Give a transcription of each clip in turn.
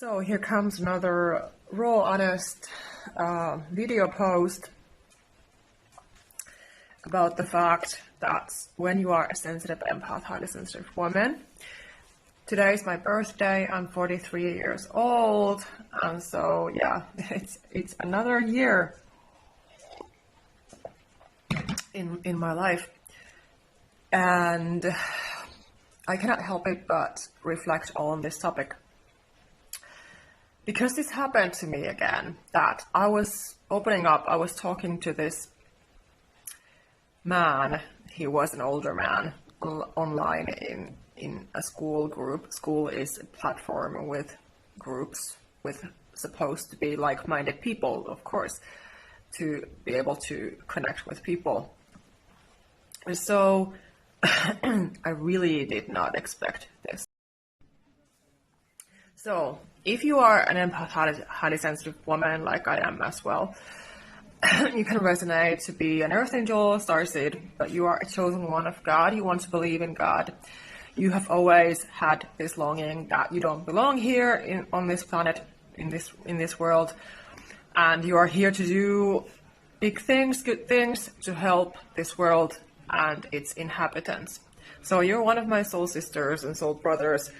So here comes another raw, honest video post about the fact that when you are a sensitive empath, highly sensitive woman. Today is my birthday. I'm 43 years old, and so yeah, it's another year in my life, and I cannot help it but reflect on this topic. Because this happened to me again, that I was opening up, I was talking to this man. He was an older man online in a school group. School is a platform with groups with supposed to be like-minded people, of course, to be able to connect with people. And so I really did not expect this. So if you are an empath, highly sensitive woman, like I am as well, you can resonate to be an earth angel, starseed, but you are a chosen one of God. You want to believe in God. You have always had this longing that you don't belong here on this planet, in this world, and you are here to do big things, good things, to help this world and its inhabitants. So you're one of my soul sisters and soul brothers.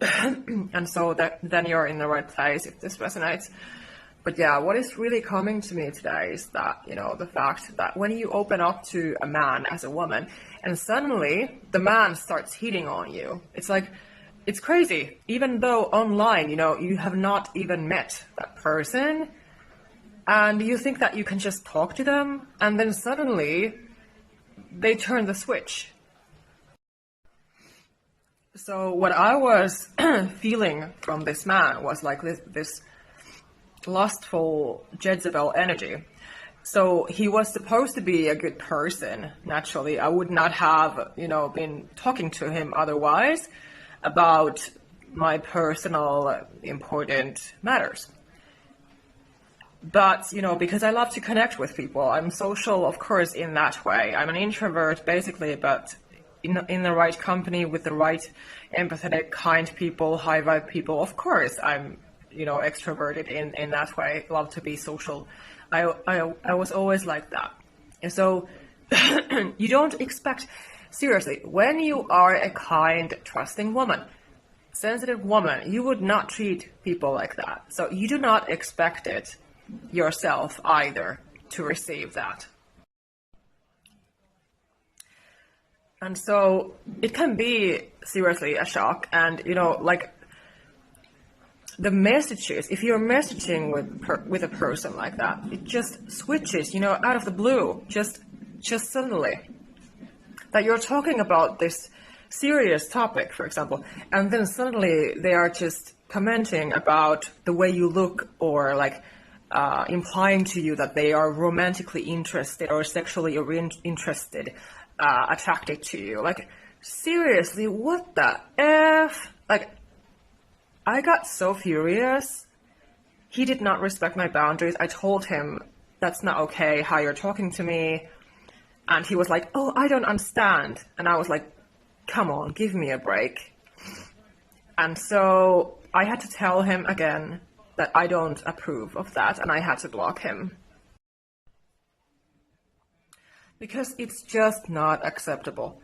And so then you're in the right place if this resonates. But yeah, what is really coming to me today is that, the fact that when you open up to a man as a woman and suddenly the man starts hitting on you, it's crazy. Even though online, you have not even met that person and you think that you can just talk to them, and then suddenly they turn the switch. So what I was feeling from this man was like this lustful Jezebel energy. So he was supposed to be a good person. Naturally, I would not have, been talking to him otherwise about my personal important matters. But, because I love to connect with people, I'm social, of course, in that way. I'm an introvert, basically, but in the right company with the right empathetic, kind people, high vibe people, of course I'm extroverted in that way. Love to be social. I was always like that. And so you don't expect, seriously, when you are a kind, trusting woman, sensitive woman, you would not treat people like that. So you do not expect it yourself either to receive that. And so it can be seriously a shock. And, the messages, if you're messaging with a person like that, it just switches, out of the blue, just suddenly. That you're talking about this serious topic, for example, and then suddenly they are just commenting about the way you look, or implying to you that they are romantically interested or sexually interested. Attracted to you. Seriously, what the F? I got so furious. He did not respect my boundaries. I told him, that's not okay how you're talking to me. And he was like, oh, I don't understand. And I was like, come on, give me a break. And so I had to tell him again that I don't approve of that, and I had to block him. Because it's just not acceptable.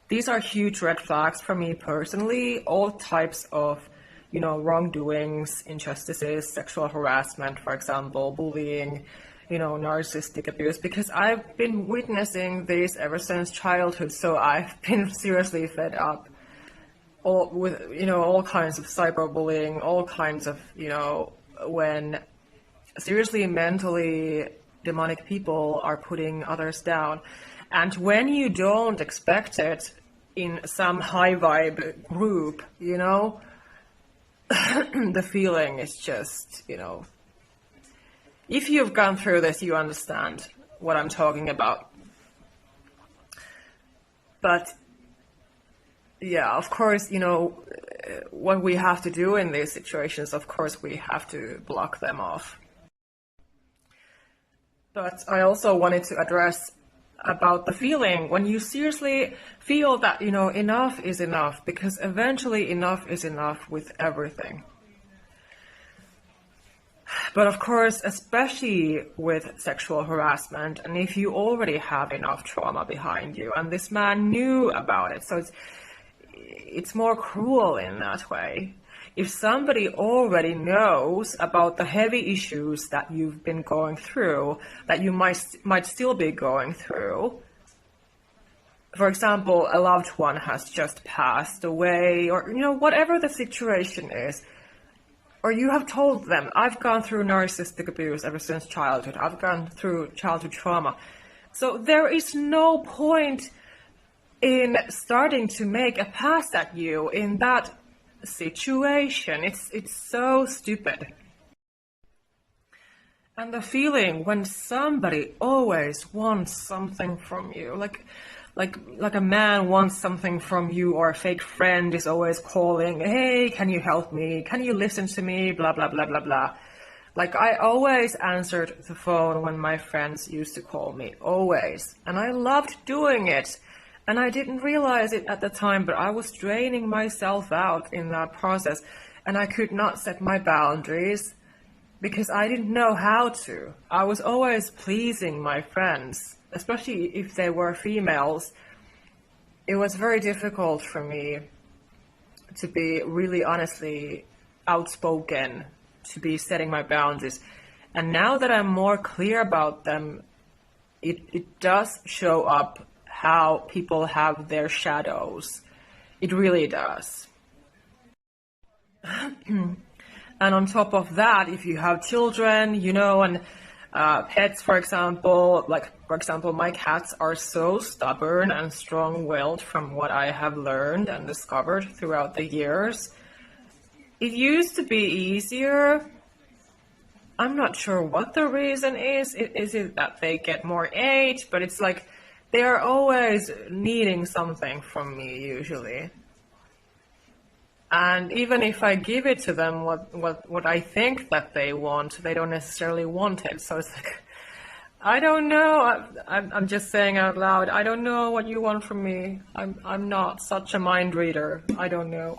These are huge red flags for me personally. All types of, wrongdoings, injustices, sexual harassment, for example, bullying, narcissistic abuse. Because I've been witnessing this ever since childhood, so I've been seriously fed up. All kinds of cyberbullying, all kinds of, when seriously mentally demonic people are putting others down. And when you don't expect it in some high vibe group, the feeling is just, if you've gone through this, you understand what I'm talking about. But yeah, of course, what we have to do in these situations, of course, we have to block them off. But I also wanted to address about the feeling when you seriously feel that, enough is enough, because eventually enough is enough with everything. But of course, especially with sexual harassment, and if you already have enough trauma behind you, and this man knew about it, so it's more cruel in that way. If somebody already knows about the heavy issues that you've been going through, that you might still be going through, for example, a loved one has just passed away, or whatever the situation is, or you have told them, I've gone through narcissistic abuse ever since childhood, I've gone through childhood trauma. So there is no point in starting to make a pass at you in that situation. It's so stupid. And the feeling when somebody always wants something from you, like a man wants something from you, or a fake friend is always calling, hey, can you help me? Can you listen to me? Blah, blah, blah, blah, blah. Like, I always answered the phone when my friends used to call me, always. And I loved doing it. And I didn't realize it at the time, but I was draining myself out in that process. And I could not set my boundaries because I didn't know how to. I was always pleasing my friends, especially if they were females. It was very difficult for me to be really honestly outspoken, to be setting my boundaries. And now that I'm more clear about them, it does show up how people have their shadows. It really does. And on top of that, if you have children, and pets, for example, my cats are so stubborn and strong-willed from what I have learned and discovered throughout the years. It used to be easier. I'm not sure what the reason is. Is it that they get more age? But it's like they are always needing something from me, usually. And even if I give it to them, what I think that they want, they don't necessarily want it. So it's like, I don't know. I'm just saying out loud, I don't know what you want from me. I'm not such a mind reader. I don't know.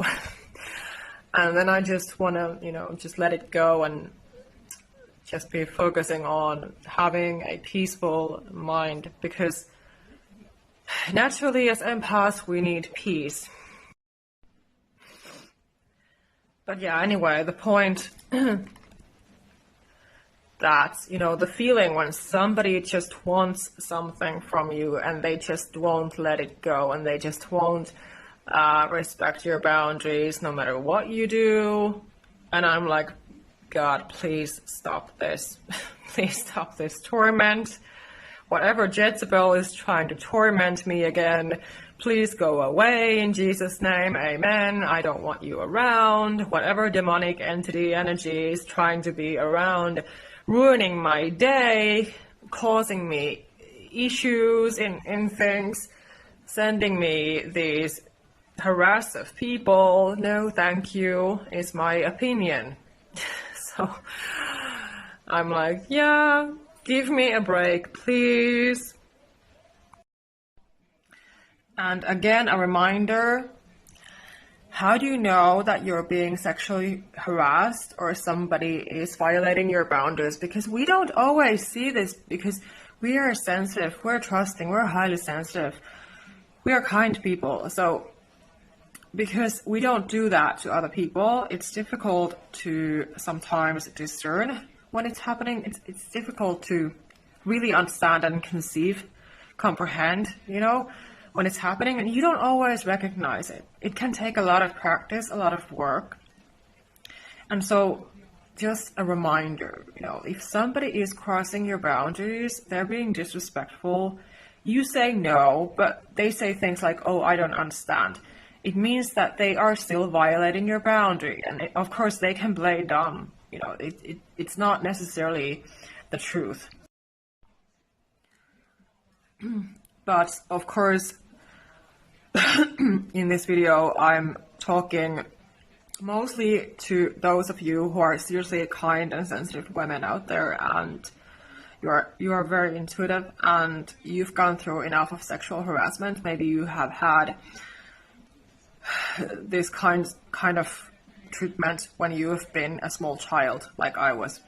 And then I just want to, just let it go and just be focusing on having a peaceful mind, because naturally as empaths, we need peace. But yeah, anyway, the point that, the feeling when somebody just wants something from you and they just won't let it go, and they just won't respect your boundaries no matter what you do. And I'm like, God, please stop this. Please stop this torment. Whatever Jezebel is trying to torment me again, please go away in Jesus' name. Amen. I don't want you around. Whatever demonic entity energy is trying to be around, ruining my day, causing me issues in things, sending me these harassed people, no thank you, is my opinion. So I'm like, yeah, give me a break, please. And again, a reminder, how do you know that you're being sexually harassed or somebody is violating your boundaries? Because we don't always see this, because we are sensitive, we're trusting, we're highly sensitive, we are kind people. So because we don't do that to other people, it's difficult to sometimes discern when it's happening. It's difficult to really understand and comprehend, when it's happening, and you don't always recognize it. It can take a lot of practice, a lot of work. And so just a reminder, if somebody is crossing your boundaries, they're being disrespectful, you say no, but they say things like, oh, I don't understand. It means that they are still violating your boundary. And of course, they can play dumb. It's not necessarily the truth. But of course, in this video, I'm talking mostly to those of you who are seriously kind and sensitive women out there, and you are very intuitive, and you've gone through enough of sexual harassment. Maybe you have had this kind of treatment when you have been a small child, like I was.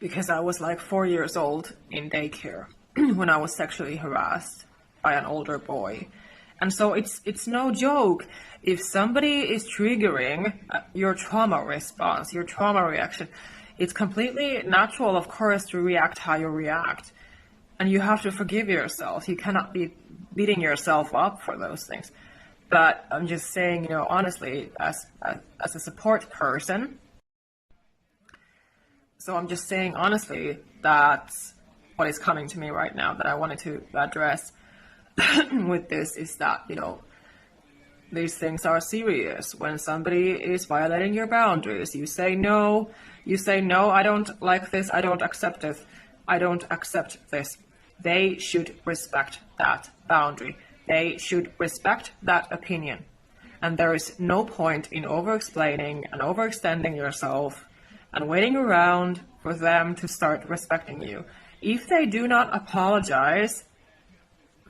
because I was like 4 years old in daycare when I was sexually harassed by an older boy. And so it's no joke if somebody is triggering your trauma response, your trauma reaction. It's completely natural, of course, to react how you react. And you have to forgive yourself. You cannot be beating yourself up for those things. But I'm just saying, honestly, as a support person, so I'm just saying honestly, that's what is coming to me right now that I wanted to address with this is that, these things are serious. When somebody is violating your boundaries, you say no, I don't like this, I don't accept it, I don't accept this. They should respect that boundary. They should respect that opinion. And there is no point in over-explaining and overextending yourself and waiting around for them to start respecting you. If they do not apologize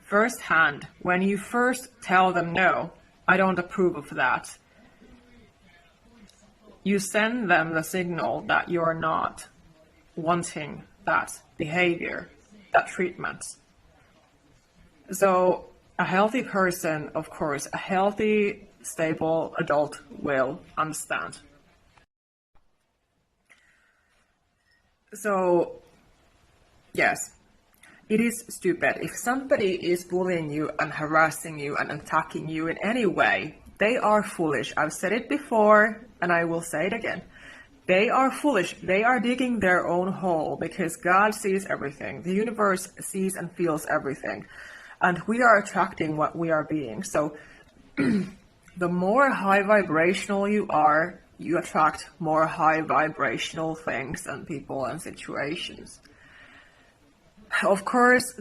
firsthand, when you first tell them no, I don't approve of that, you send them the signal that you're not wanting that behavior, that treatment. So a healthy person, of course, a healthy, stable adult will understand. So, yes, it is stupid. If somebody is bullying you and harassing you and attacking you in any way, they are foolish. I've said it before and I will say it again. They are foolish. They are digging their own hole because God sees everything. The universe sees and feels everything. And we are attracting what we are being. So the more high vibrational you are, you attract more high vibrational things and people and situations. Of course,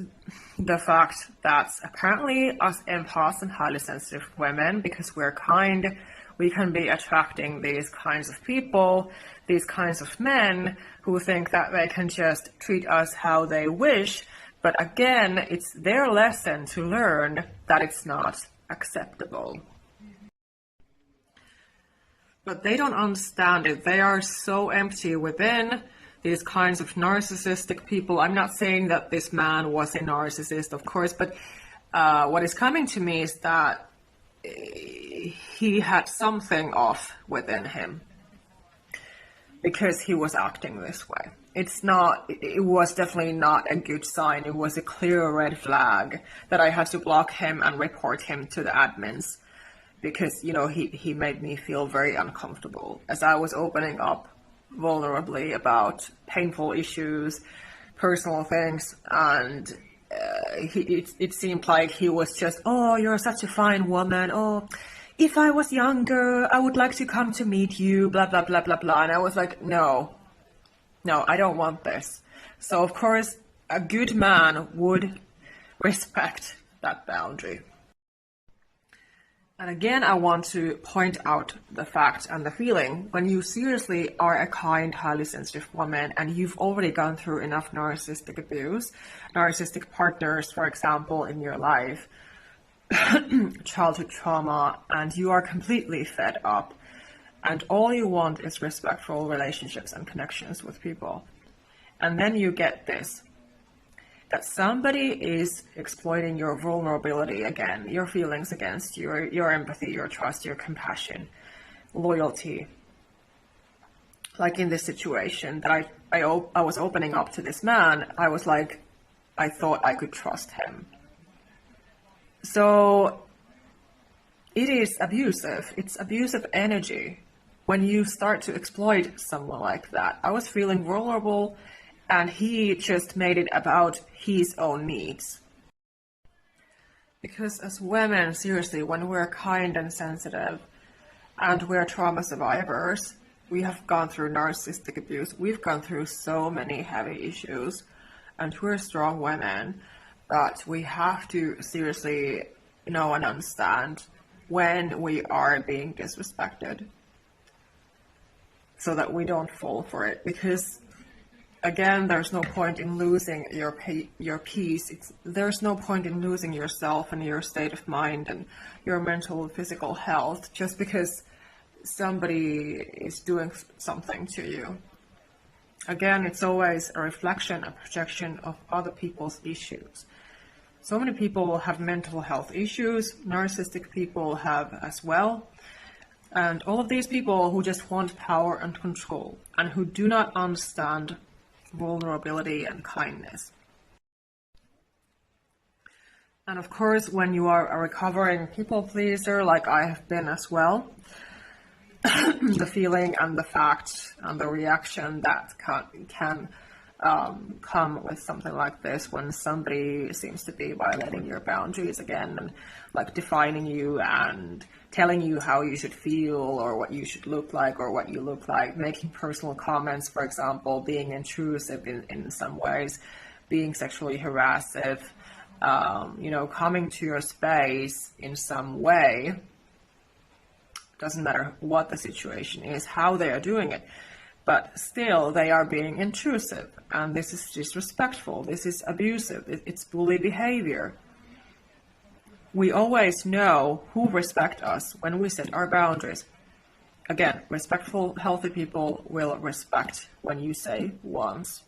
the fact that apparently us empaths and highly sensitive women, because we're kind, we can be attracting these kinds of people, these kinds of men who think that they can just treat us how they wish. But again, it's their lesson to learn that it's not acceptable. But they don't understand it. They are so empty within, these kinds of narcissistic people. I'm not saying that this man was a narcissist, of course, but what is coming to me is that he had something off within him because he was acting this way. It was definitely not a good sign. It was a clear red flag that I had to block him and report him to the admins because, he made me feel very uncomfortable as I was opening up vulnerably about painful issues, personal things, and it seemed like he was just, oh, you're such a fine woman, oh, if I was younger, I would like to come to meet you, blah, blah, blah, blah, blah. And I was like, no, I don't want this. So, of course, a good man would respect that boundary. And again, I want to point out the fact and the feeling when you seriously are a kind, highly sensitive woman and you've already gone through enough narcissistic abuse, narcissistic partners, for example, in your life, childhood trauma, and you are completely fed up and all you want is respectful relationships and connections with people. And then you get this, that somebody is exploiting your vulnerability again, your feelings against you, your empathy, your trust, your compassion, loyalty. Like in this situation that I was opening up to this man, I was like, I thought I could trust him. So it is abusive. It's abusive energy when you start to exploit someone like that. I was feeling vulnerable and he just made it about his own needs. Because as women, seriously, when we're kind and sensitive and we're trauma survivors, we have gone through narcissistic abuse, we've gone through so many heavy issues, and we're strong women, but we have to seriously know and understand when we are being disrespected so that we don't fall for it. Because again, there's no point in losing your peace. There's no point in losing yourself and your state of mind and your mental and physical health just because somebody is doing something to you. Again, it's always a reflection, a projection of other people's issues. So many people have mental health issues, narcissistic people have as well. And all of these people who just want power and control and who do not understand vulnerability and kindness. And of course, when you are a recovering people pleaser, like I have been as well, the feeling and the fact and the reaction that can come with something like this, when somebody seems to be violating your boundaries again and like defining you and telling you how you should feel or what you should look like or what you look like, making personal comments, for example, being intrusive in some ways, being sexually harassive, coming to your space in some way. Doesn't matter what the situation is, how they are doing it, but still they are being intrusive, and this is disrespectful, this is abusive, it's bully behavior. We always know who respect us when we set our boundaries. Again, respectful, healthy people will respect when you say once.